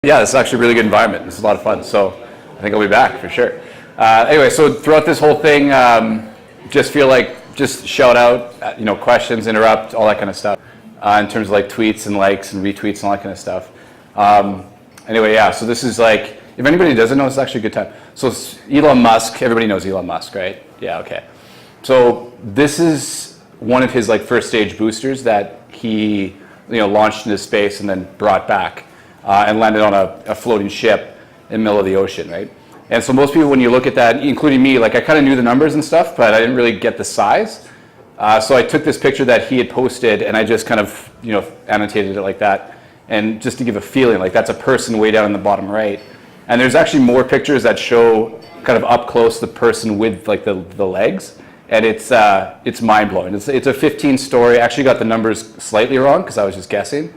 Yeah, this is actually a really good environment. This is a lot of fun, so I think I'll be back for sure. Anyway, so throughout this whole thing, just shout out, questions, interrupt, all that kind of stuff, in terms of like tweets and likes and retweets and all that kind of stuff. Anyway, yeah, so this is like, if anybody doesn't know, it's actually a good time. So Elon Musk, everybody knows Elon Musk, right? Yeah, okay. So this is one of his like first stage boosters that he launched into space and then brought back. And landed on a floating ship in the middle of the ocean, right? And so most people, when you look at that, including me, like I kind of knew the numbers and stuff, but I didn't really get the size. So I took this picture that he had posted and I just kind of, annotated it like that. And just to give a feeling, like that's a person way down in the bottom right. And there's actually more pictures that show kind of up close the person with like the legs. And it's mind-blowing. It's a 15-story, actually got the numbers slightly wrong because I was just guessing.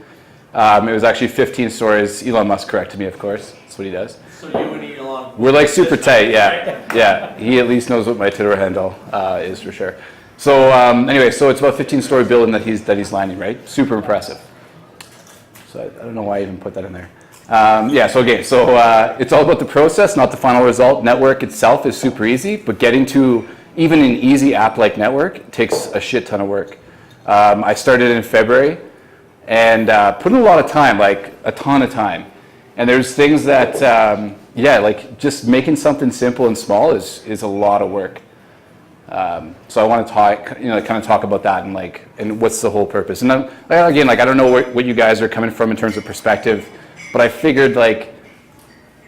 It was actually 15 stories. Elon Musk corrected me, of course. That's what he does. So you and Elon... We're like super tight, yeah. Yeah, he at least knows what my Twitter handle is for sure. So anyway, so it's about a 15-story building that he's landing, right? Super impressive. So I don't know why I even put that in there. It's all about the process, not the final result. Network itself is super easy, but getting to even an easy app like Network takes a shit ton of work. I started in February. And put in a lot of time, like a ton of time. And there's things that, like just making something simple and small is a lot of work. So I want to talk, kind of talk about that and what's the whole purpose. And then, again, like I don't know what you guys are coming from in terms of perspective, but I figured like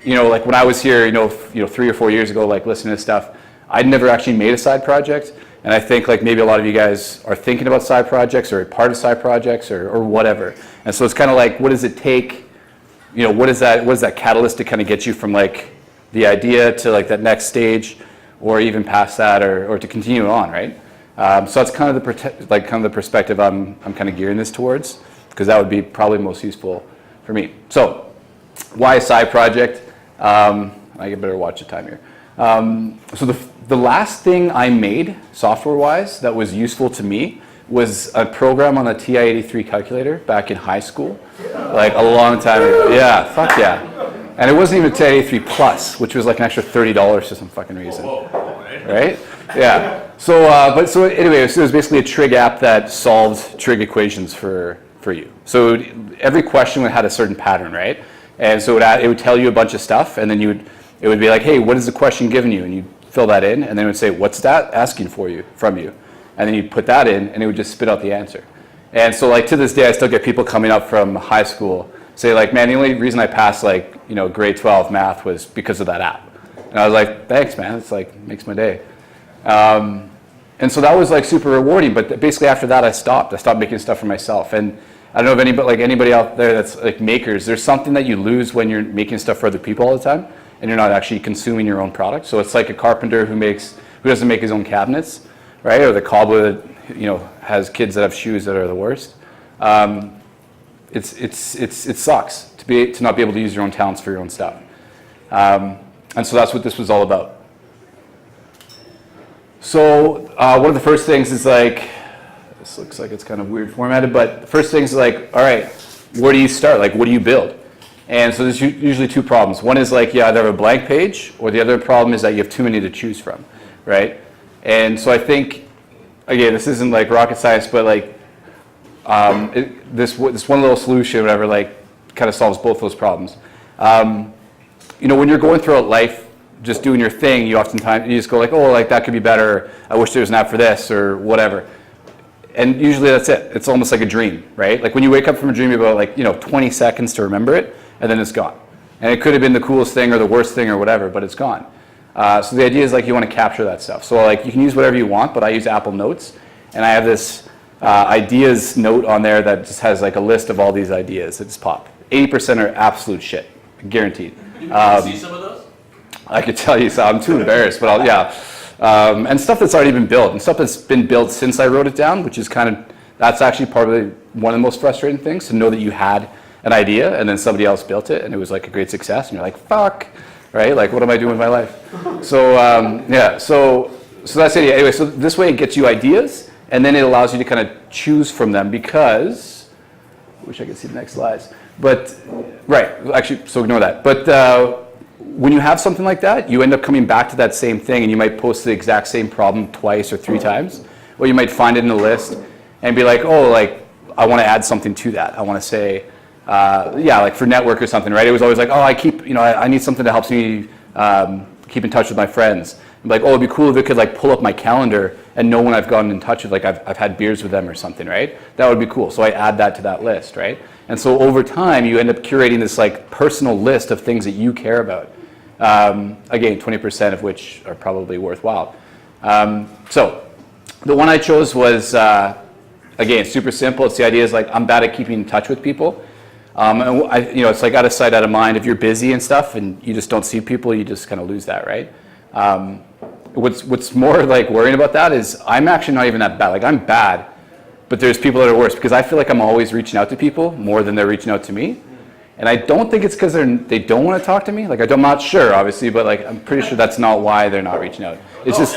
when I was here, 3 or 4 years ago, like listening to stuff, I'd never actually made a side project. And I think like maybe a lot of you guys are thinking about side projects or a part of side projects or whatever. And so it's kind of like, what does it take? What is that catalyst to kind of get you from like the idea to like that next stage or even past that or to continue on, right? So that's kind of the perspective I'm kind of gearing this towards because that would be probably most useful for me. So why a side project? I better watch the time here. So the last thing I made, software-wise, that was useful to me was a program on the TI-83 calculator back in high school, like a long time ago. Yeah, fuck yeah. And it wasn't even a TI-83 Plus, which was like an extra $30 for some fucking reason. Right? Yeah. So anyway, it was basically a trig app that solved trig equations for you. So every question had a certain pattern, right? And so it would tell you a bunch of stuff, and then it would be like, hey, what is the question giving you? And you fill that in, and then it would say, what's that asking from you? And then you put that in, and it would just spit out the answer. And so like to this day, I still get people coming up from high school say like, man, the only reason I passed like, grade 12 math was because of that app. And I was like, thanks, man. It's like, makes my day. And so that was like super rewarding, but basically after that, I stopped making stuff for myself. And I don't know if anybody out there that's like makers, there's something that you lose when you're making stuff for other people all the time. And you're not actually consuming your own product. So it's like a carpenter who doesn't make his own cabinets, right? Or the cobbler that has kids that have shoes that are the worst. It sucks to not be able to use your own talents for your own stuff. And so that's what this was all about. So one of the first things is like, this looks like it's kind of weird formatted, but the first thing is like, all right, where do you start? Like, what do you build? And so there's usually two problems. One is like you either have a blank page, or the other problem is that you have too many to choose from, right? And so I think, again, this isn't like rocket science, but like this one little solution, whatever, like kind of solves both those problems. When you're going throughout life, just doing your thing, you just go like, oh, like that could be better. I wish there was an app for this or whatever. And usually that's it. It's almost like a dream, right? Like when you wake up from a dream, you have about like 20 seconds to remember it, and then it's gone. And it could have been the coolest thing or the worst thing or whatever, but it's gone. So the idea is like you want to capture that stuff. So like you can use whatever you want, but I use Apple Notes, and I have this ideas note on there that just has like a list of all these ideas that just pop. 80% are absolute shit, guaranteed. Can you see some of those? I could tell you some. I'm too embarrassed, but and stuff that's already been built, and stuff that's been built since I wrote it down, which is that's actually probably one of the most frustrating things, to know that you had an idea and then somebody else built it and it was like a great success and you're like, fuck, right? Like, what am I doing with my life? So so that's it. Anyway, so this way it gets you ideas, and then it allows you to kind of choose from them because, I wish I could see the next slides. But, right, actually, so ignore that. But when you have something like that, you end up coming back to that same thing, and you might post the exact same problem twice or 3 times. Or you might find it in a list and be like, oh, like, I want to add something to that. I want to say, yeah, like for network or something, right? It was always like, oh, I need something that helps me keep in touch with my friends. I'm like, oh, it'd be cool if it could like pull up my calendar and know when I've gotten in touch with, like I've had beers with them or something, right? That would be cool. So I add that to that list, right? And so over time, you end up curating this like personal list of things that you care about. Again, 20% of which are probably worthwhile. So the one I chose was, again, super simple. It's the idea is like, I'm bad at keeping in touch with people. And it's like out of sight, out of mind. If you're busy and stuff and you just don't see people, you just kind of lose that, right? What's more like worrying about that is I'm actually not even that bad. Like I'm bad, but there's people that are worse because I feel like I'm always reaching out to people more than they're reaching out to me. And I don't think it's because they don't want to talk to me. Like I'm not sure, obviously, but like I'm pretty sure that's not why they're not reaching out. It's just,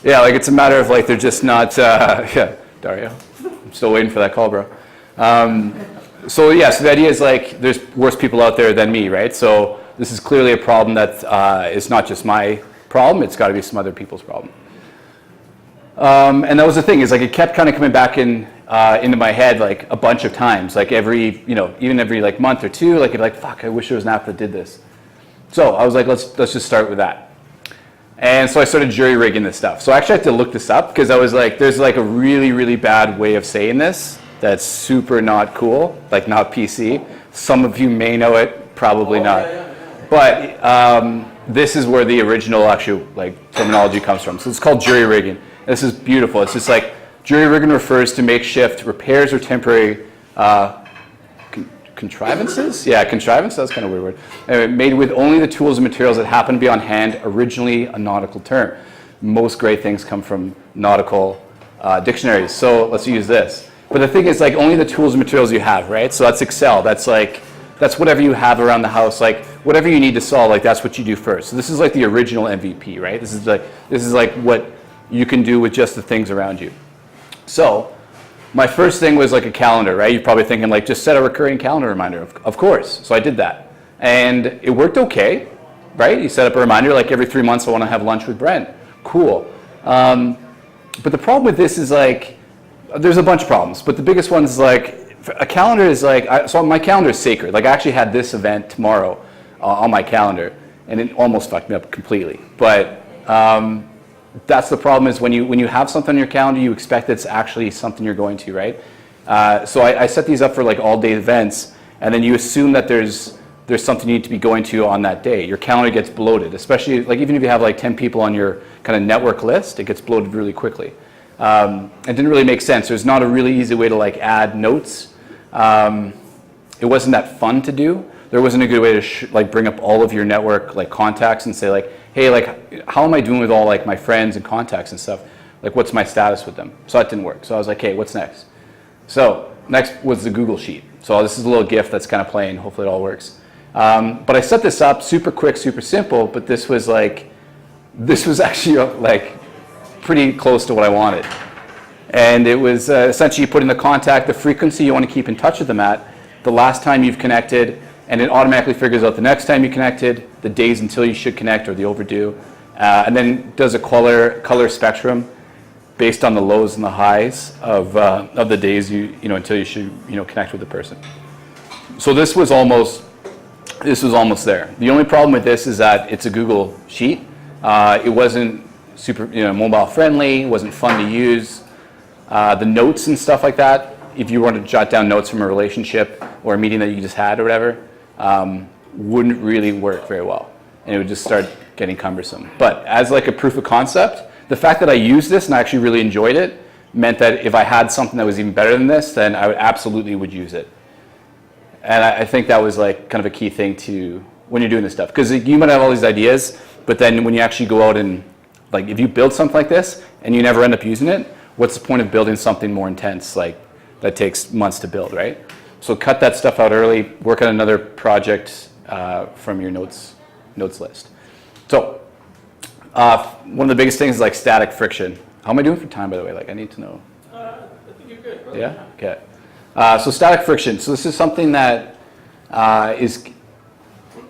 yeah, like it's a matter of like they're just not, yeah, Dario. I'm still waiting for that call, bro. So yeah, so the idea is like there's worse people out there than me, right? So this is clearly a problem that is not just my problem, it's got to be some other people's problem. And that was the thing, is like it kept kind of coming back into my head like a bunch of times, like even every like month or two, like like fuck, I wish there was an app that did this. So I was like, let's just start with that. And so I started jury rigging this stuff. So I actually had to look this up because I was like, there's like a really, really bad way of saying this that's super not cool, like not PC. Some of you may know it, probably not. But this is where the original actual like terminology comes from. So it's called jury rigging. This is beautiful. It's just like jury rigging refers to makeshift repairs or temporary contrivances? Yeah, contrivance, that's kind of a weird word. Made with only the tools and materials that happen to be on hand, originally a nautical term. Most great things come from nautical dictionaries. So let's use this. But the thing is like only the tools and materials you have, right? So that's Excel. That's whatever you have around the house, like whatever you need to solve, like that's what you do first. So this is like the original MVP, right? This is like what you can do with just the things around you. So my first thing was like a calendar, right? You're probably thinking like just set a recurring calendar reminder. Of course. So I did that. And it worked okay, right? You set up a reminder like every 3 months I want to have lunch with Brent. Cool. But the problem with this is like, there's a bunch of problems, but the biggest one is like, a calendar is like, so my calendar is sacred. Like I actually had this event tomorrow on my calendar and it almost fucked me up completely. But that's the problem is when you have something on your calendar, you expect it's actually something you're going to, right? So I set these up for like all day events, and then you assume that there's something you need to be going to on that day. Your calendar gets bloated, especially like even if you have like 10 people on your kind of network list, it gets bloated really quickly. It didn't really make sense. There's not a really easy way to like add notes. It wasn't that fun to do. There wasn't a good way to like bring up all of your network like contacts and say like, hey, like how am I doing with all like my friends and contacts and stuff? Like what's my status with them? So that didn't work. So I was like, hey, what's next? So next was the Google Sheet. So this is a little GIF that's kind of playing. Hopefully it all works. But I set this up super quick, super simple, but this was actually like pretty close to what I wanted. And it was essentially you put in the contact, the frequency you want to keep in touch with them at, the last time you've connected, and it automatically figures out the next time you connected, the days until you should connect or the overdue, and then does a color spectrum based on the lows and the highs of the days until you should connect with the person. So this was almost there. The only problem with this is that it's a Google Sheet. It wasn't super mobile friendly, wasn't fun to use. The notes and stuff like that, if you wanted to jot down notes from a relationship or a meeting that you just had or whatever, wouldn't really work very well. And it would just start getting cumbersome. But as like a proof of concept, the fact that I used this and I actually really enjoyed it meant that if I had something that was even better than this, then I absolutely would use it. And I think that was like kind of a key thing to when you're doing this stuff. Because you might have all these ideas, but then when you actually go out and like if you build something like this and you never end up using it, what's the point of building something more intense like that takes months to build, right? So cut that stuff out early, work on another project from your notes list. So one of the biggest things is like static friction. How am I doing for time, by the way? Like I need to know. I think you're good, brother. Yeah? Okay. So static friction. So this is something that is,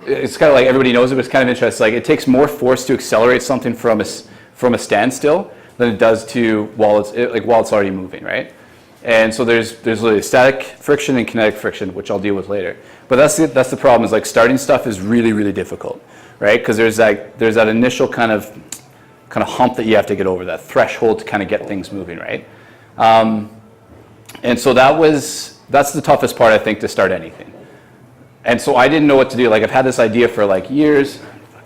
it's kind of like everybody knows it, but it's kind of interesting. Like it takes more force to accelerate something from a standstill than it does to while it's already moving, right? And so there's literally static friction and kinetic friction, which I'll deal with later. But that's the problem, is like starting stuff is really, really difficult, right? Because there's that initial kind of hump that you have to get over, that threshold to kind of get things moving, right? And so that's the toughest part, I think, to start anything. And so I didn't know what to do. Like I've had this idea for like years.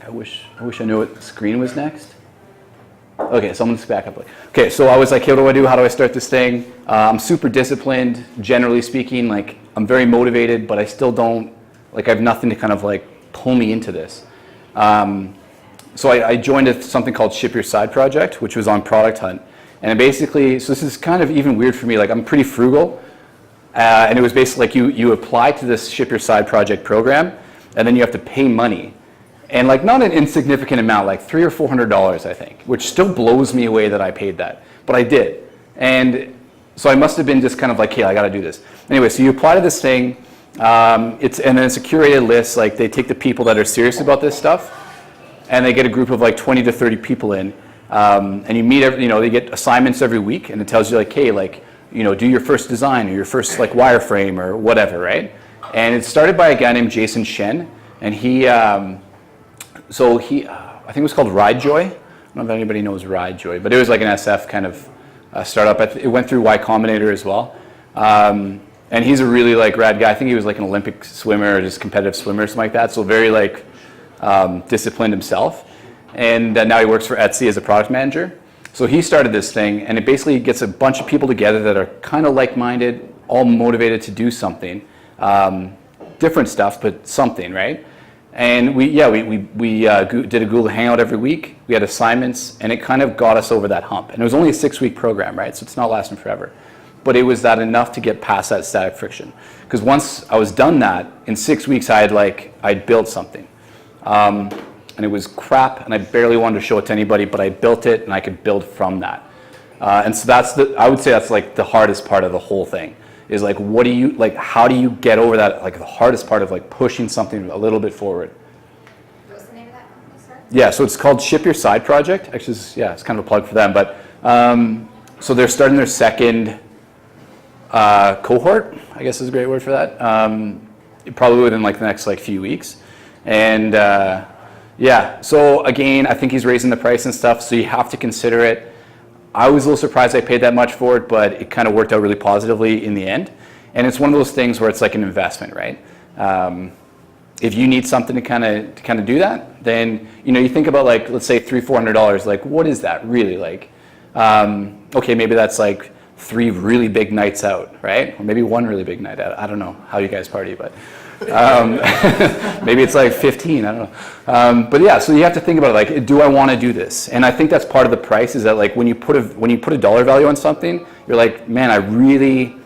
I wish I knew what screen was next. Okay, so I'm gonna back up. Okay, so I was like, hey, what do I do? How do I start this thing? I'm super disciplined, generally speaking. Like I'm very motivated, but I still don't, like I have nothing to kind of like pull me into this. So I joined something called Ship Your Side Project, which was on Product Hunt. And basically, so this is kind of even weird for me. Like I'm pretty frugal. And it was basically like you apply to this Ship Your Side Project program, and then you have to pay money. And like not an insignificant amount, like $300 or $400, I think, which still blows me away that I paid that. But I did. And so I must have been just kind of like, hey, I got to do this. Anyway, so you apply to this thing. And then it's a curated list. Like they take the people that are serious about this stuff, and they get a group of like 20 to 30 people in. And you meet, they get assignments every week, and it tells you like, hey, like, do your first design or your first like wireframe or whatever, right? And it started by a guy named Jason Shen, and I think it was called RideJoy. I don't know if anybody knows RideJoy, but it was like an SF kind of startup. It went through Y Combinator as well. And he's a really like rad guy. I think he was like an Olympic swimmer or just competitive swimmer or something like that. So very like disciplined himself. And now he works for Etsy as a product manager. So he started this thing, and it basically gets a bunch of people together that are kind of like-minded, all motivated to do something. Different stuff, but something, right? And we did a Google Hangout every week. We had assignments, and it kind of got us over that hump. And it was only a 6-week program, right? So it's not lasting forever. But it was that enough to get past that static friction. Because once I was done that, in 6 weeks I'd built something. And it was crap, and I barely wanted to show it to anybody, but I built it, and I could build from that. And so I would say that's like the hardest part of the whole thing, is like, how do you get over that, like the hardest part of like pushing something a little bit forward. What's the name of that company, sorry? Yeah, so it's called Ship Your Side Project. Actually, it's kind of a plug for them, but so they're starting their second cohort, I guess is a great word for that, probably within like the next like few weeks. And yeah, so again, I think he's raising the price and stuff, so you have to consider it. I was a little surprised I paid that much for it, but it kind of worked out really positively in the end. And it's one of those things where it's like an investment, right? If you need something to kind of do that, then you think about like, let's say $300-400. Like, what is that really like? Okay, maybe that's like 3 really big nights out, right? Or maybe 1 really big night out. I don't know how you guys party, but. Maybe it's like 15, I don't know. But yeah, so you have to think about it, like, do I want to do this? And I think that's part of the price, is that like when you put a dollar value on something, you're like, man, I really,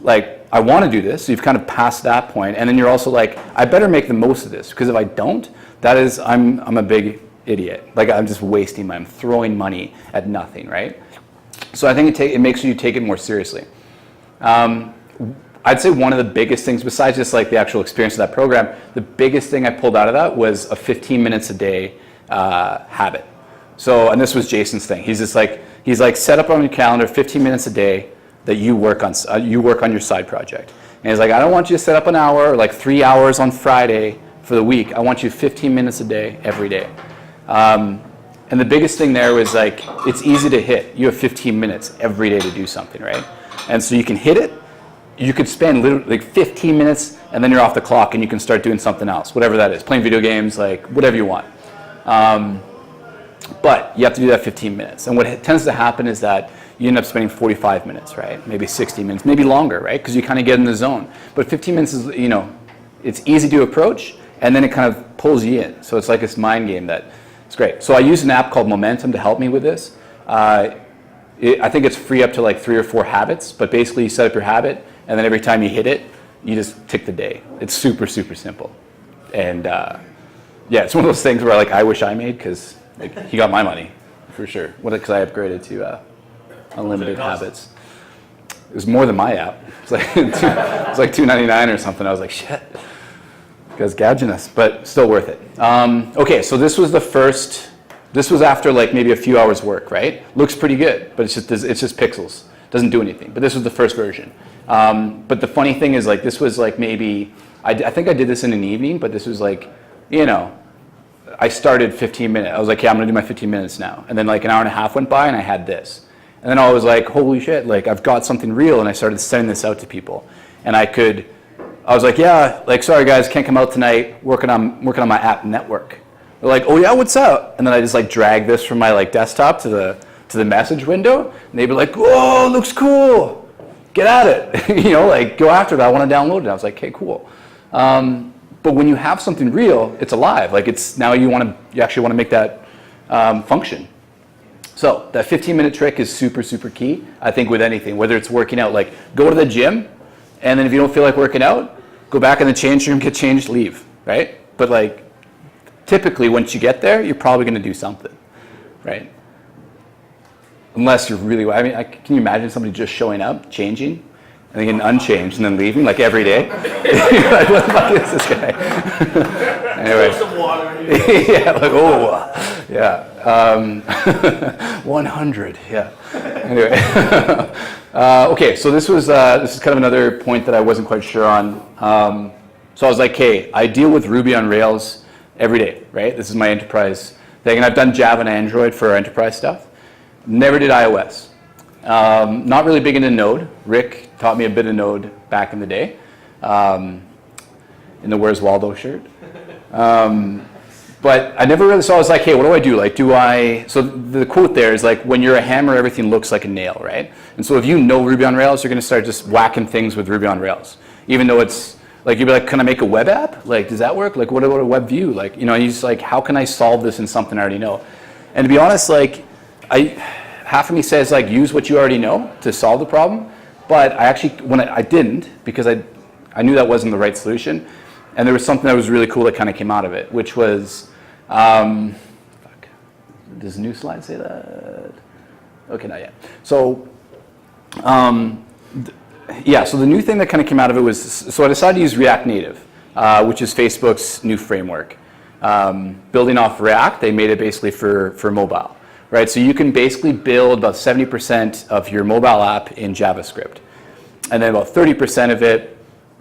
like, I want to do this. So you've kind of passed that point. And then you're also like, I better make the most of this, because if I don't, I'm a big idiot. Like I'm just I'm throwing money at nothing, right? So I think it makes you take it more seriously. I'd say one of the biggest things, besides just like the actual experience of that program, the biggest thing I pulled out of that was a 15 minutes a day habit. So, and this was Jason's thing. He's like, set up on your calendar 15 minutes a day that you work on your side project. And he's like, I don't want you to set up an hour or like 3 hours on Friday for the week. I want you 15 minutes a day every day. And the biggest thing there was like, it's easy to hit. You have 15 minutes every day to do something, right? And so you can hit it. You could spend literally like 15 minutes, and then you're off the clock, and you can start doing something else, whatever that is, playing video games, like whatever you want. But you have to do that 15 minutes. And what tends to happen is that you end up spending 45 minutes, right? Maybe 60 minutes, maybe longer, right? Because you kind of get in the zone. But 15 minutes is, it's easy to approach, and then it kind of pulls you in. So it's like this mind game that it's great. So I use an app called Momentum to help me with this. I think it's free up to like 3 or 4 habits, but basically you set up your habit, and then every time you hit it, you just tick the day. It's super, super simple. And yeah, it's one of those things where like I wish I made, because like, he got my money for sure. Because I upgraded to unlimited habits. It was more than my app. It's like $2.99 or something. I was like, shit. Guys gouging us, but still worth it. Okay, so this was the first. This was after like maybe a few hours work, right? Looks pretty good, but it's just pixels. Doesn't do anything. But this was the first version. But the funny thing is, like, this was like maybe I think I did this in an evening, but this was like, you know, I started 15 minutes. I was like, yeah, I'm gonna do my 15 minutes now. And then like an hour and a half went by, and I had this. And then I was like, holy shit! Like, I've got something real, and I started sending this out to people, and I was like, yeah, like, sorry guys, can't come out tonight. Working on my app Ntwrk. They're like, oh yeah, what's up? And then I just like drag this from my like desktop to the message window, and they'd be like, whoa, looks cool. Get at it. You know, like, go after it. I want to download it. I was like, okay, cool. But when you have something real, it's alive. Like, it's now you actually want to make that function. So that 15-minute trick is super, super key, I think, with anything, whether it's working out. Like, go to the gym, and then if you don't feel like working out, go back in the change room, get changed, leave, right? But like, typically, once you get there, you're probably going to do something, right? Unless you're really, I mean, can you imagine somebody just showing up, changing, and then getting unchanged, and then leaving, like, every day? You're like, what the fuck is this guy? Anyway. Throw some water in Yeah, like, oh, yeah. 100, yeah. Anyway. Okay, so this is kind of another point that I wasn't quite sure on. So I was like, okay, I deal with Ruby on Rails every day, right? This is my enterprise thing, and I've done Java and Android for enterprise stuff. Never did iOS. Not really big into Node. Rick taught me a bit of Node back in the day, in the Where's Waldo shirt. But I never really, so I was like, hey, what do I do? Like, so the quote there is like, when you're a hammer, everything looks like a nail, right? And so if you know Ruby on Rails, you're going to start just whacking things with Ruby on Rails. Even though it's, like, you'd be like, can I make a web app? Like, does that work? Like, what about a web view? Like, you know, and you're just like, how can I solve this in something I already know? And to be honest, like, half of me says, like, use what you already know to solve the problem. But I actually, I didn't, because I knew that wasn't the right solution. And there was something that was really cool that kind of came out of it, which was, does new slide say that? Okay, not yet. So, yeah, so the new thing that kind of came out of it was, so I decided to use React Native, which is Facebook's new framework. Building off React, they made it basically for mobile, right? So you can basically build about 70% of your mobile app in JavaScript. And then about 30% of it,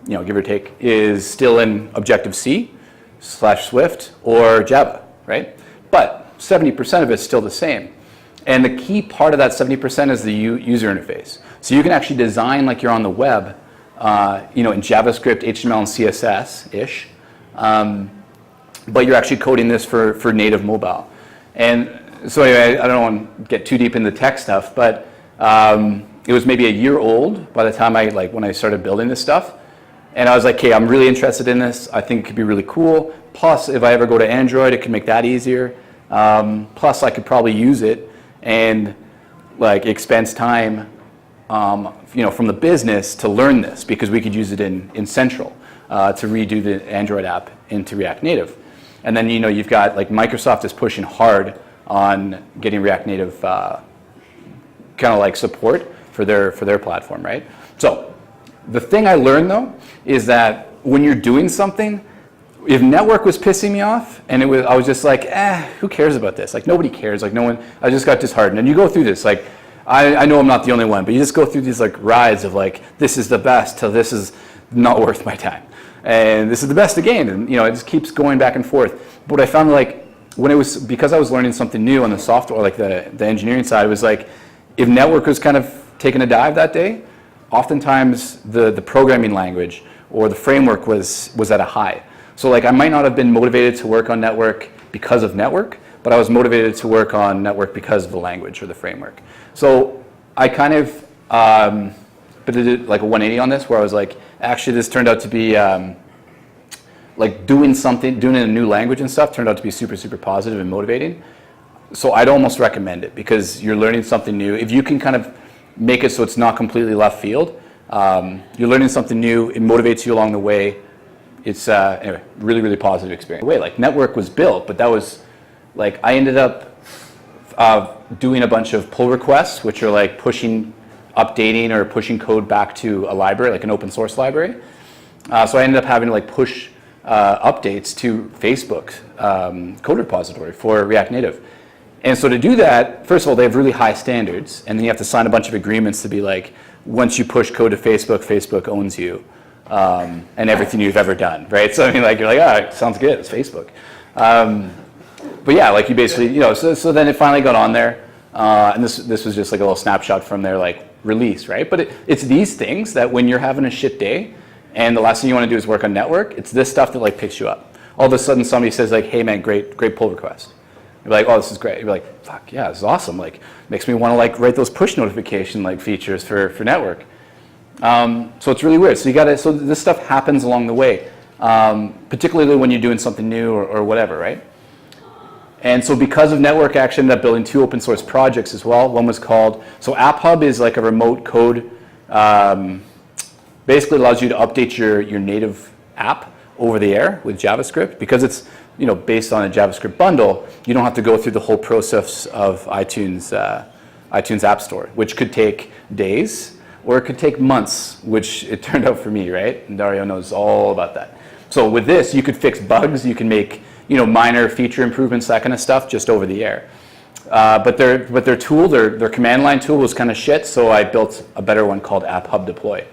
you know, give or take, is still in Objective-C / Swift or Java, right? But 70% of it's still the same. And the key part of that 70% is the user interface. So you can actually design like you're on the web, you know, in JavaScript, HTML, and CSS-ish, but you're actually coding this for native mobile. And so anyway, I don't want to get too deep into tech stuff, but it was maybe a year old by the time when I started building this stuff. And I was like, okay, I'm really interested in this. I think it could be really cool. Plus, if I ever go to Android, it could make that easier. Plus, I could probably use it and like expense time, you know, from the business to learn this, because we could use it in Central to redo the Android app into React Native. And then, you know, you've got like Microsoft is pushing hard on getting React Native kind of like support for their platform, right? So the thing I learned though is that when you're doing something, if Ntwrk was pissing me off, and I was just like, who cares about this? Like, nobody cares. Like, no one. I just got disheartened. And you go through this. Like, I know I'm not the only one, but you just go through these like rides of like, this is the best till this is not worth my time, and this is the best again. And you know, it just keeps going back and forth. But what I found, like, because I was learning something new on the software, like the engineering side, it was like, if Ntwrk was kind of taking a dive that day, oftentimes the programming language or the framework was at a high. So like, I might not have been motivated to work on Ntwrk because of Ntwrk, but I was motivated to work on Ntwrk because of the language or the framework. So I kind of did like a 180 on this, where I was like, actually this turned out to be like doing it in a new language and stuff turned out to be super, super positive and motivating. So I'd almost recommend it, because you're learning something new. If you can kind of make it so it's not completely left field, you're learning something new, it motivates you along the way. It's anyway, really, really positive experience. Like, Ntwrk was built, but that was like, I ended up doing a bunch of pull requests, which are like updating or pushing code back to a library, like an open source library. So I ended up having to like push updates to Facebook code repository for React Native. And so to do that, first of all, they have really high standards, and then you have to sign a bunch of agreements to be like, once you push code to Facebook, Facebook owns you and everything you've ever done, right? So I mean, like you're like, ah, oh, sounds good, it's Facebook. But yeah, like you basically, you know, so then it finally got on there, and this was just like a little snapshot from their like release, right? But it's these things that when you're having a shit day, and the last thing you want to do is work on network, it's this stuff that like picks you up. All of a sudden somebody says like, hey man, great pull request. You're like, oh, this is great. You're like, fuck yeah, this is awesome. Like, makes me want to like write those push notification like features for network. So it's really weird. So this stuff happens along the way, particularly when you're doing something new or whatever, right? And so because of network, I actually ended up building 2 open source projects as well. One was called, so AppHub is like a remote code, basically allows you to update your native app over the air with JavaScript. Because it's, you know, based on a JavaScript bundle, you don't have to go through the whole process of iTunes App Store, which could take days or it could take months, which it turned out for me, right? And Dario knows all about that. So with this, you could fix bugs, you can make, you know, minor feature improvements, that kind of stuff, just over the air. But their tool, their command line tool was kind of shit, so I built a better one called AppHub Deploy.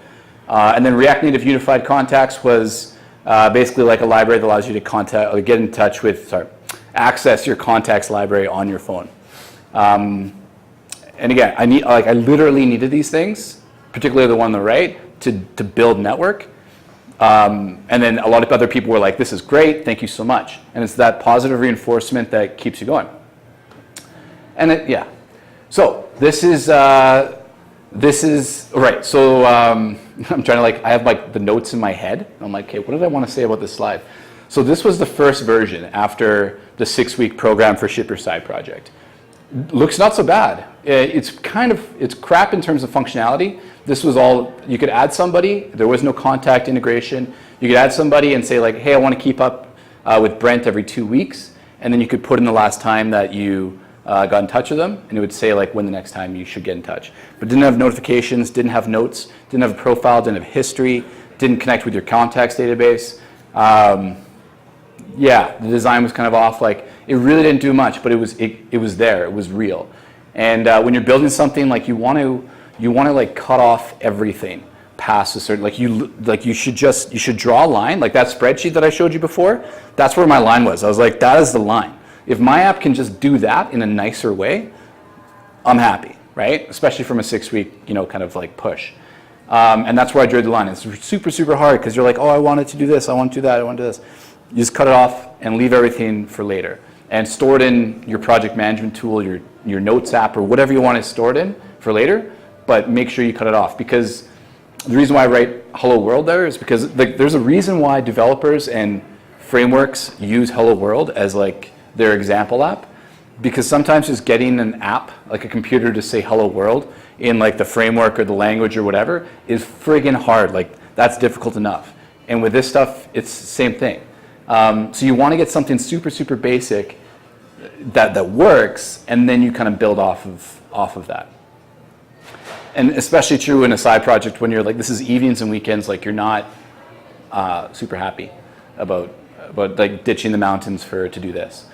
And then React Native Unified Contacts was basically like a library that allows you to contact or get in touch with, access your contacts library on your phone. And again, I literally needed these things, particularly the one on the right, to build network. And then a lot of other people were like, this is great, thank you so much. And it's that positive reinforcement that keeps you going. And yeah. So this is right. So I'm trying to like, I have like the notes in my head. I'm like, okay, what did I want to say about this slide? So this was the first version after the 6-week program for Ship Your Side project. Looks not so bad. It's crap in terms of functionality. This was all, you could add somebody, there was no contact integration. You could add somebody and say like, hey, I want to keep up with Brent every 2 weeks. And then you could put in the last time that you got in touch with them, and it would say like when the next time you should get in touch. But didn't have notifications, didn't have notes, didn't have a profile, didn't have history, didn't connect with your contacts database. Yeah, the design was kind of off. Like it really didn't do much, but it was there, it was real. And when you're building something, like you want to like cut off everything past a certain, you should draw a line, like that spreadsheet that I showed you before. That's where my line was. I was like, that is the line. If my app can just do that in a nicer way, I'm happy, right? Especially from a 6-week, you know, kind of like push. And that's where I drew the line. It's super, super hard because you're like, oh, I wanted to do this, I want to do that, I want to do this. You just cut it off and leave everything for later. And store it in your project management tool, your notes app, or whatever you want to store it in for later, but make sure you cut it off. Because the reason why I write Hello World there is because there's a reason why developers and frameworks use Hello World as like their example app, because sometimes just getting an app, like a computer, to say hello world in like the framework or the language or whatever is friggin' hard. Like that's difficult enough. And with this stuff, it's the same thing. So you want to get something super, super basic that works, and then you kind of build off of that. And especially true in a side project when you're like, this is evenings and weekends, like you're not super happy about like ditching the mountains to do this.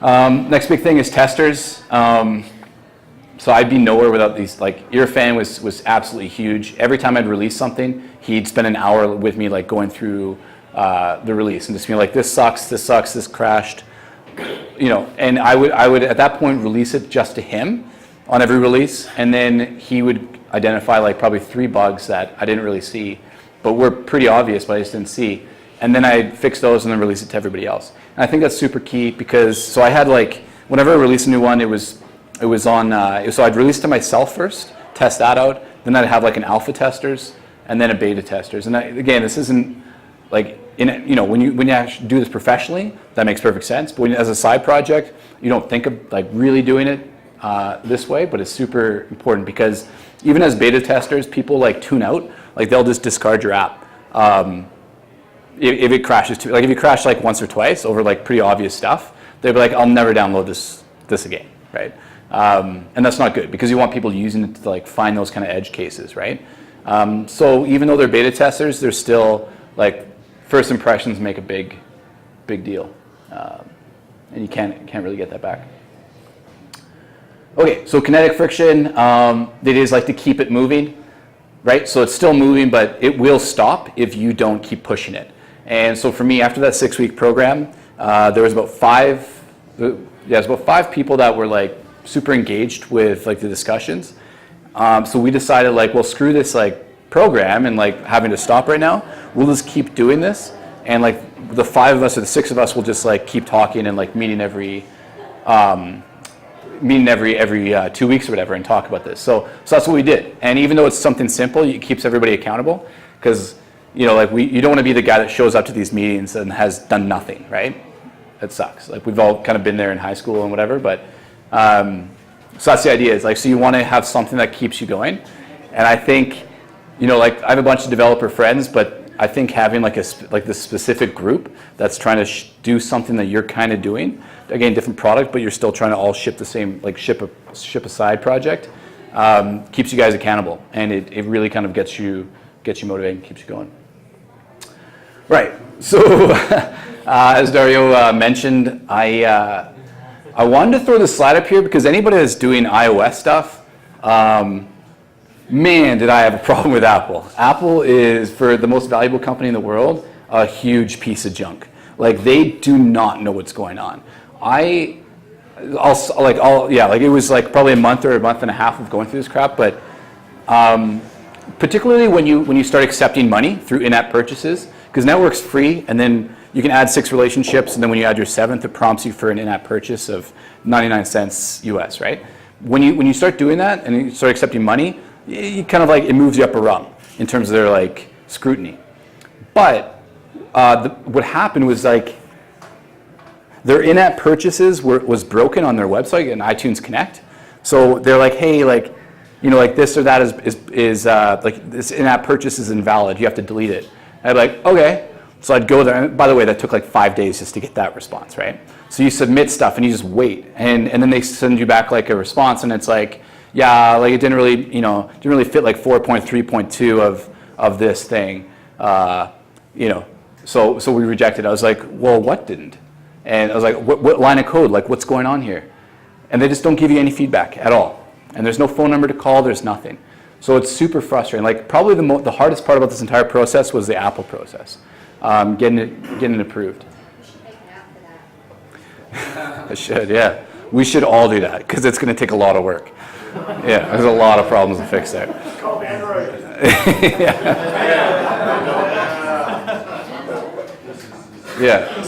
Next big thing is testers. So I'd be nowhere without these. Like Irfan was absolutely huge. Every time I'd release something, he'd spend an hour with me, like going through the release and just being like, this sucks, this crashed, you know. And I would at that point release it just to him on every release, and then he would identify like probably 3 bugs that I didn't really see, but were pretty obvious, but I just didn't see. And then I'd fix those and then release it to everybody else. And I think that's super key because, so I had like, whenever I released a new one, it was on, so I'd release to myself first, test that out, then I'd have like an alpha testers, and then a beta testers. And again, this isn't like, you know, when you actually do this professionally, that makes perfect sense. But as a side project, you don't think of like really doing it this way, but it's super important because even as beta testers, people like tune out, like they'll just discard your app. If it crashes too, like if you crash like once or twice over like pretty obvious stuff, they'll be like, I'll never download this again, right? And that's not good because you want people using it to like find those kind of edge cases, right? So even though they're beta testers, they're still like first impressions make a big deal, and you can't really get that back. Okay, so kinetic friction, it is like to keep it moving, right? So it's still moving, but it will stop if you don't keep pushing it. And so for me, after that 6-week program, there was about five people that were like super engaged with like the discussions. So we decided like, well, screw this like program and like having to stop right now. We'll just keep doing this, and like the 5 of us or the 6 of us will just like keep talking and like meeting every 2 weeks or whatever and talk about this. So that's what we did. And even though it's something simple, it keeps everybody accountable, because you know, like you don't want to be the guy that shows up to these meetings and has done nothing, right? That sucks. Like we've all kind of been there in high school and whatever, but so that's the idea. Is like, so you want to have something that keeps you going. And I think, you know, like I have a bunch of developer friends, but I think having like this specific group that's trying to do something that you're kind of doing, again, different product, but you're still trying to all ship the same, like ship a side project, keeps you guys accountable, and it really kind of gets you motivated and keeps you going. Right. So as Dario mentioned, I wanted to throw the slide up here because anybody that's doing iOS stuff, man, did I have a problem with Apple. Apple is, for the most valuable company in the world, a huge piece of junk. Like they do not know what's going on. It was like probably a month or a month and a half of going through this crap, but particularly when you start accepting money through in-app purchases, because Ntwrk's free, and then you can add 6 relationships, and then when you add your 7th, it prompts you for an in-app purchase of 99 cents US, right? When you start doing that and you start accepting money, you kind of like, it moves you up a rung in terms of their like scrutiny. But what happened was like their in-app purchases was broken on their website and iTunes Connect. So they're like, hey, like, you know, like this or that is like this in-app purchase is invalid. You have to delete it. I'd be like, okay. So I'd go there. And by the way, that took like 5 days just to get that response, right? So you submit stuff and you just wait, and then they send you back like a response, and it's like, yeah, like it didn't really fit like 4.3.2 of this thing, you know. So we rejected it. I was like, well, what didn't? And I was like, what line of code? Like, what's going on here? And they just don't give you any feedback at all. And there's no phone number to call. There's nothing. So it's super frustrating. Like probably the hardest part about this entire process was the Apple process, getting it approved. We should make an app for that. I should, yeah. We should all do that because it's going to take a lot of work. Yeah, there's a lot of problems to fix there. Call Android. Yeah.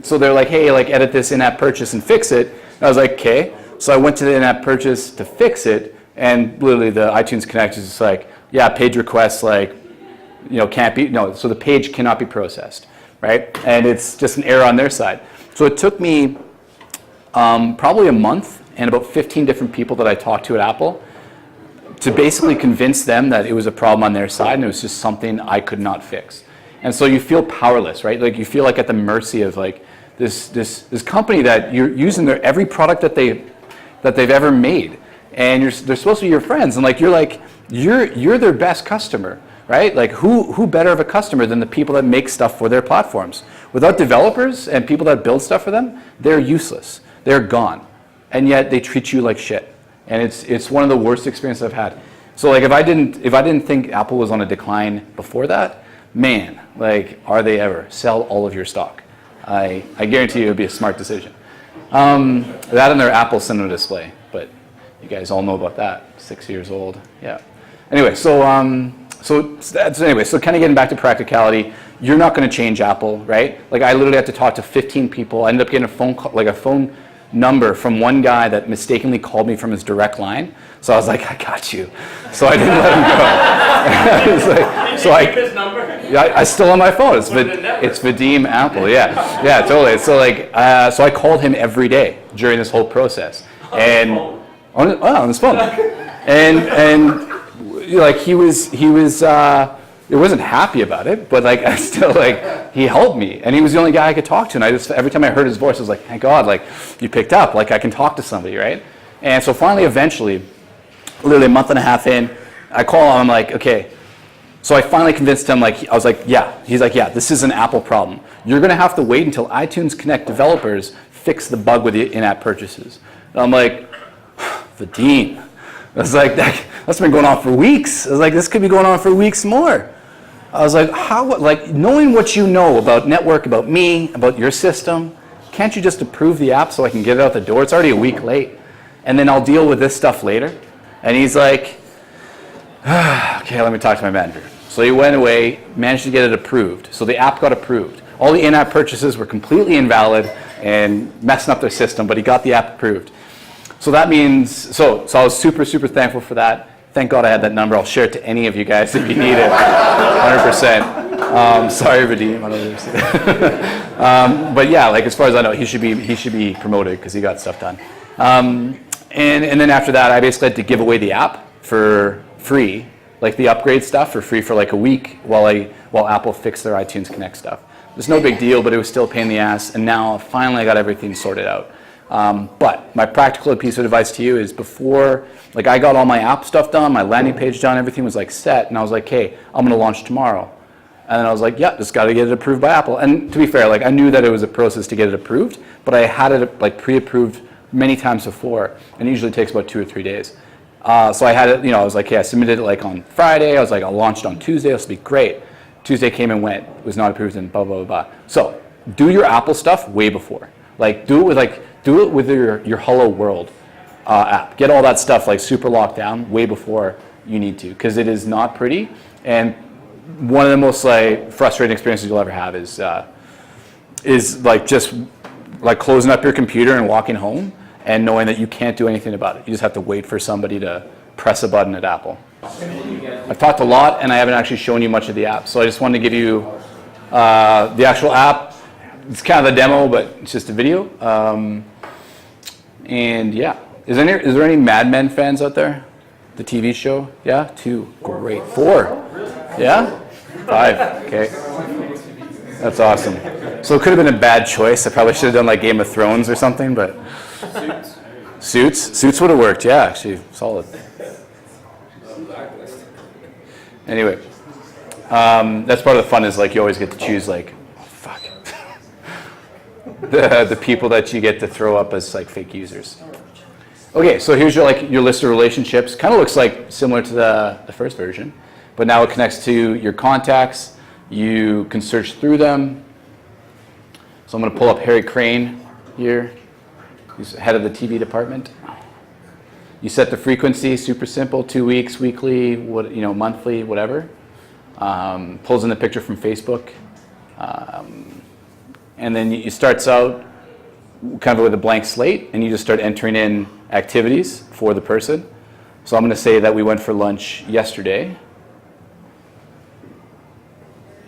So they're like, hey, like edit this in-app purchase and fix it. And I was like, okay. So I went to the in-app purchase to fix it, and literally the iTunes Connect is just like, yeah, page requests like, you know, can't be, no, so the page cannot be processed, right? And it's just an error on their side. So it took me probably a month and about 15 different people that I talked to at Apple to basically convince them that it was a problem on their side and it was just something I could not fix. And so you feel powerless, right? Like you feel like at the mercy of like this company that you're using their every product that they've ever made, and they're supposed to be your friends, and like you're their best customer, right? Like who better of a customer than the people that make stuff for their platforms? Without developers and people that build stuff for them, they're useless. They're gone, and yet they treat you like shit. And it's one of the worst experiences I've had. So like if I didn't think Apple was on a decline before that, man, like are they ever? Sell all of your stock. I guarantee you it would be a smart decision. That and their Apple Cinema display, but you guys all know about that. 6 years old, yeah. Anyway, so kind of getting back to practicality, you're not going to change Apple, right? Like I literally had to talk to 15 people. I ended up getting a phone number from one guy that mistakenly called me from his direct line. So I was like, I got you. So I didn't let him go. His number? Yeah, I still on my phone. It's Vadim Apple. Yeah, totally. So so I called him every day during this whole process, and on his phone, and like he was it wasn't happy about it, but like I still like he helped me, and he was the only guy I could talk to, and I just every time I heard his voice, I was like, thank God, like you picked up, like I can talk to somebody, right? And so finally, eventually, literally a month and a half in, I call him. I'm like, okay. So I finally convinced him, like, I was like, yeah. He's like, yeah, this is an Apple problem. You're going to have to wait until iTunes Connect developers fix the bug with the in-app purchases. And I'm like, Vadim. I was like, that's been going on for weeks. I was like, this could be going on for weeks more. I was like, how, like, knowing what you know about network, about me, about your system, can't you just approve the app so I can get it out the door? It's already a week late. And then I'll deal with this stuff later. And he's like, okay, let me talk to my manager. So he went away, managed to get it approved. So the app got approved. All the in-app purchases were completely invalid and messing up their system, but he got the app approved. So that means, so I was super, super thankful for that. Thank God I had that number. I'll share it to any of you guys if you need it, 100%. Sorry, Vadim. I don't understand. But yeah, like as far as I know, he should be promoted because he got stuff done. And then after that, I basically had to give away the app for free, like the upgrade stuff for free for like a week while Apple fixed their iTunes Connect stuff. It's no big deal, but it was still a pain in the ass. And now finally I got everything sorted out. But my practical piece of advice to you is before, like I got all my app stuff done, my landing page done, everything was like set, and I was like, hey, I'm gonna launch tomorrow. And then I was like, yeah, just gotta get it approved by Apple. And to be fair, like I knew that it was a process to get it approved, but I had it like pre-approved many times before, and it usually takes about 2 or 3 days. So I had it, I was like, okay, I submitted it like on Friday. I was like, I'll launch it on Tuesday. This will be great. Tuesday came and went. It was not approved and blah, blah, blah, blah. So do your Apple stuff way before. Like do it with your Hello World app. Get all that stuff like super locked down way before you need to, because it is not pretty. And one of the most like frustrating experiences you'll ever have is like just like closing up your computer and walking home and knowing that you can't do anything about it. You just have to wait for somebody to press a button at Apple. I've talked a lot and I haven't actually shown you much of the app, so I just wanted to give you the actual app. It's kind of the demo, but it's just a video. And yeah, is there any Mad Men fans out there? The TV show? Yeah, 2, great. 4, yeah, 5, okay. That's awesome. So it could have been a bad choice. I probably should have done like Game of Thrones or something, but. Suits would have worked, yeah, actually, solid. Anyway, that's part of the fun is like you always get to choose like, oh, fuck, the people that you get to throw up as like fake users. Okay, so here's your list of relationships. Kind of looks like similar to the first version, but now it connects to your contacts. You can search through them. So I'm going to pull up Harry Crane here. He's head of the TV department. You set the frequency, super simple, 2 weeks, weekly, monthly, whatever. Pulls in the picture from Facebook. And then it starts out kind of with a blank slate, and you just start entering in activities for the person. So I'm going to say that we went for lunch yesterday.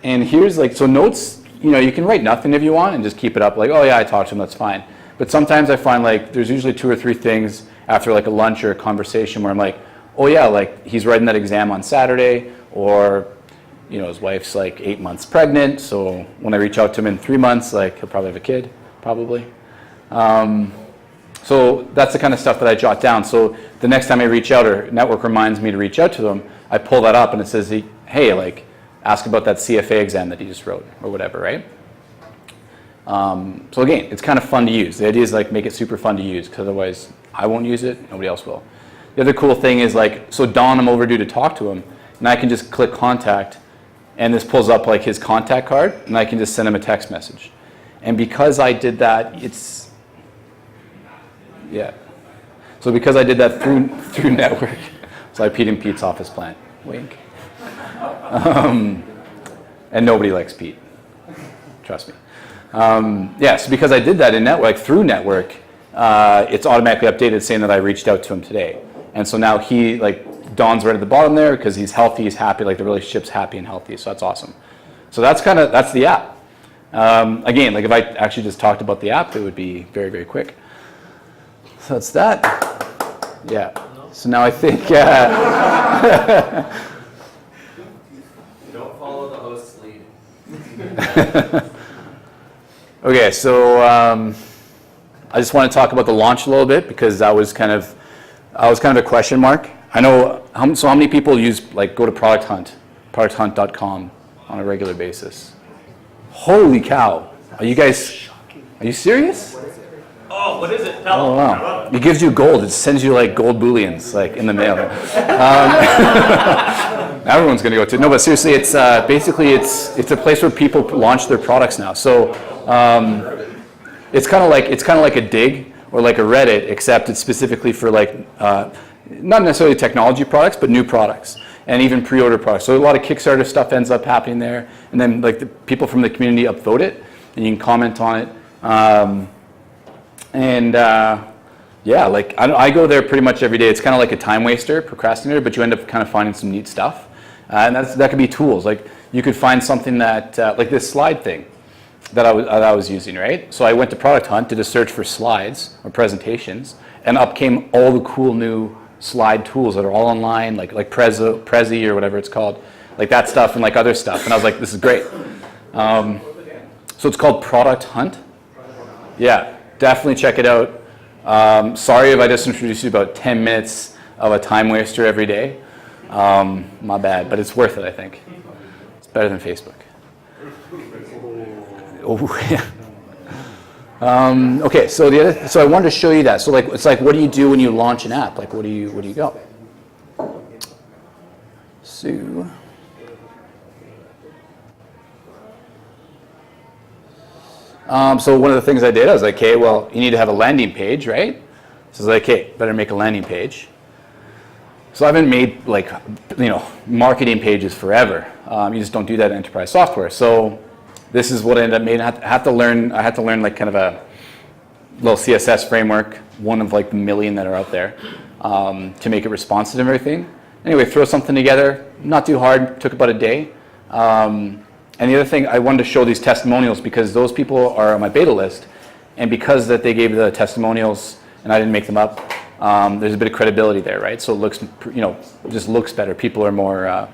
And here's so notes, you can write nothing if you want and just keep it up like, oh yeah, I talked to him, that's fine. But sometimes I find there's usually 2 or 3 things after a lunch or a conversation where I'm like, oh yeah, he's writing that exam on Saturday, or his wife's 8 months pregnant, so when I reach out to him in 3 months, he'll probably have a kid, probably. So that's the kind of stuff that I jot down. So the next time I reach out or network reminds me to reach out to them, I pull that up and it says, hey, ask about that CFA exam that he just wrote or whatever, right? So again, it's kind of fun to use. The idea is make it super fun to use, because otherwise I won't use it, nobody else will. The other cool thing is so Don, I'm overdue to talk to him, and I can just click contact, and this pulls up his contact card, and I can just send him a text message. And because I did that, so because I did that through network, so I Pete and Pete's office plant, wink. And nobody likes Pete, trust me. So because I did that in network, through network, it's automatically updated saying that I reached out to him today. And so now Don's right at the bottom there because he's healthy, he's happy, the relationship's happy and healthy, so that's awesome. So that's the app. Again, if I actually just talked about the app, it would be very, very quick. So that's that. Yeah. So now I think... Don't follow the host's lead. Okay, so I just want to talk about the launch a little bit because that was kind of a question mark. I know, how many people go to Product Hunt producthunt.com on a regular basis. Holy cow. Are you serious? Oh, what is it? Tell Oh, them. wow. It gives you gold. It sends you like gold bullions like in the mail. Everyone's going to go to it. No, but seriously, it's basically it's a place where people launch their products now. So it's kind of like a Dig or like a Reddit, except it's specifically for like not necessarily technology products, but new products and even pre-order products. So a lot of Kickstarter stuff ends up happening there, and then like the people from the community upvote it, and you can comment on it. Yeah, like I go there pretty much every day. It's kind of like a time waster, procrastinator, but you end up kind of finding some neat stuff. And that could be tools. Like you could find something that, like this slide thing that I was using, right? So I went to Product Hunt, did a search for slides or presentations, and up came all the cool new slide tools that are all online, like Prezi or whatever it's called, like that stuff and like other stuff. And I was like, this is great. So it's called Product Hunt. Yeah, definitely check it out. Sorry if I just introduced you about 10 minutes of a time waster every day. My bad, but it's worth it, I think. It's better than Facebook. Oh, yeah. Okay, so I wanted to show you that. So like, it's like, what do you do when you launch an app? Like, where do you go? So one of the things I did, I was like, okay, well, you need to have a landing page, right? So I was like, okay, better make a landing page. So I haven't made like, marketing pages forever. You just don't do that in enterprise software. So this is what I ended up making. I had to learn like kind of a little CSS framework, one of like the million that are out there, to make it responsive and everything. Anyway, throw something together, not too hard, took about a day. And the other thing, I wanted to show these testimonials because those people are on my beta list, and because that they gave the testimonials and I didn't make them up, there's a bit of credibility there, right? So it looks, just looks better. People are more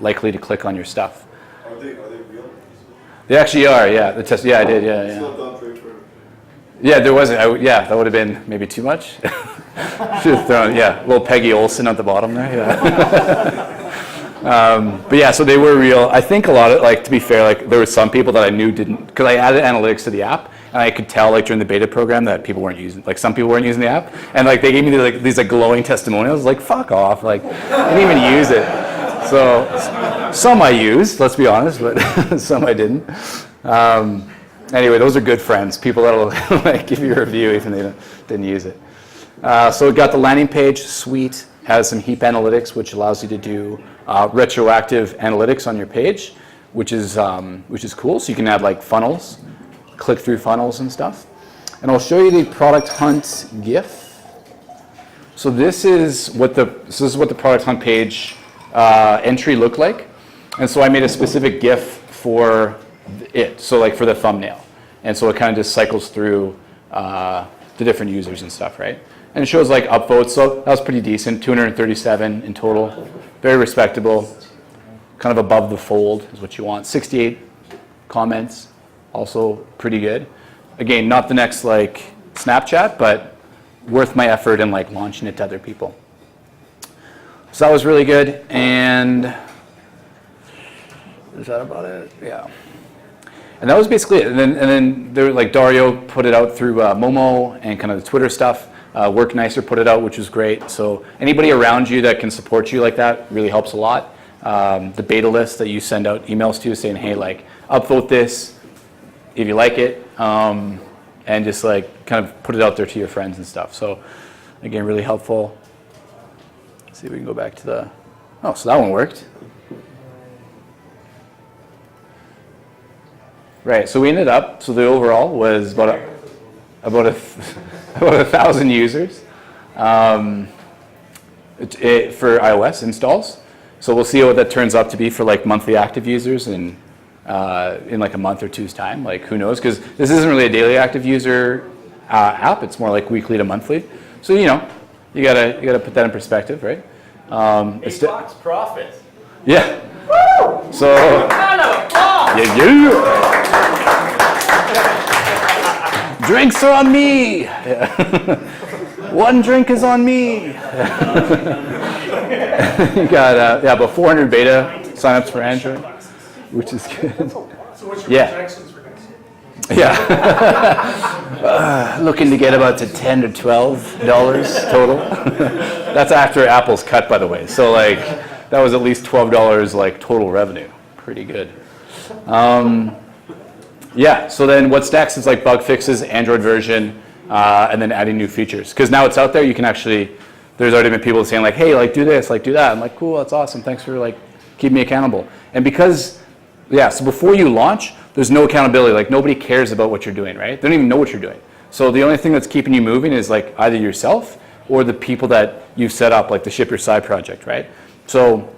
likely to click on your stuff. Are they real? They actually are, yeah. The test, yeah, I did, yeah. Yeah, there wasn't. That would have been maybe too much. Should have thrown, little Peggy Olson at the bottom there, yeah. But yeah, so they were real. I think a lot of, like, to be fair, like there were some people that I knew didn't, because I added analytics to the app, and I could tell like during the beta program that people weren't using, like some people weren't using the app, and like they gave me these glowing testimonials, like fuck off, like I didn't even use it. So some I used, let's be honest, but some I didn't. Anyway, those are good friends, people that'll like give you a review even if they didn't use it. So it got the landing page, sweet, has some heap analytics, which allows you to do retroactive analytics on your page, which is cool. So you can add like funnels, click-through funnels and stuff. And I'll show you the Product Hunt GIF. So this is what the Product Hunt page entry looked like. And so I made a specific GIF for it, so like for the thumbnail. And so it kind of just cycles through the different users and stuff, right? And it shows like upvotes, so that was pretty decent, 237 in total. Very respectable, kind of above the fold is what you want. 68 comments, also pretty good. Again, not the next like Snapchat, but worth my effort in like launching it to other people. So that was really good, and is that about it? Yeah. And that was basically it. And then there, like Dario put it out through Momo and kind of the Twitter stuff. Work Nicer put it out, which was great. So anybody around you that can support you like that really helps a lot. The beta list that you send out emails to saying, hey, like upvote this if you like it, and just like kind of put it out there to your friends and stuff. So again, really helpful. Let's see if we can go back to the, oh, so that one worked. Right, so we ended up, so the overall was about 1,000 users for iOS installs. So we'll see what that turns out to be for like monthly active users in like a month or two's time. Like who knows? Because this isn't really a daily active user app. It's more like weekly to monthly. So you gotta put that in perspective, right? $8 profit. Yeah. Woo! So Round of applause! yeah. Drinks are on me. Yeah. One drink is on me. You got about 400 beta signups for Android, which is good. So what's your Yeah. projections for next year? Yeah. Looking to get about to $10 to $12 total. That's after Apple's cut, by the way. So like, that was at least $12 like total revenue. Pretty good. Yeah, so then what's next is like bug fixes, Android version, and then adding new features. Because now it's out there, you can actually, there's already been people saying like, hey, like do this, like do that. I'm like, cool, that's awesome. Thanks for like keeping me accountable. And because, yeah, so before you launch, there's no accountability. Like nobody cares about what you're doing, right? They don't even know what you're doing. So the only thing that's keeping you moving is like either yourself or the people that you've set up, like the Ship Your Side project, right? So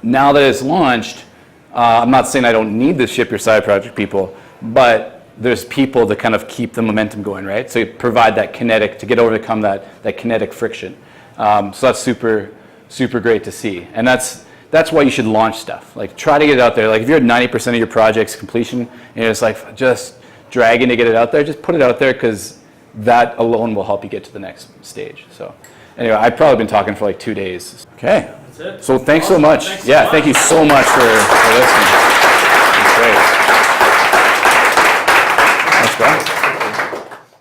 now that it's launched, I'm not saying I don't need the Ship Your Side project people, but there's people that kind of keep the momentum going, right? So you provide that kinetic, to overcome that kinetic friction. So that's super, super great to see. And that's why you should launch stuff. Like try to get it out there. Like if you're at 90% of your project's completion, and it's like just dragging to get it out there, just put it out there because that alone will help you get to the next stage. So anyway, I've probably been talking for like 2 days. Okay. That's it. So thanks so Awesome. much. Thanks so Yeah, much. thank you so much for listening. That's great.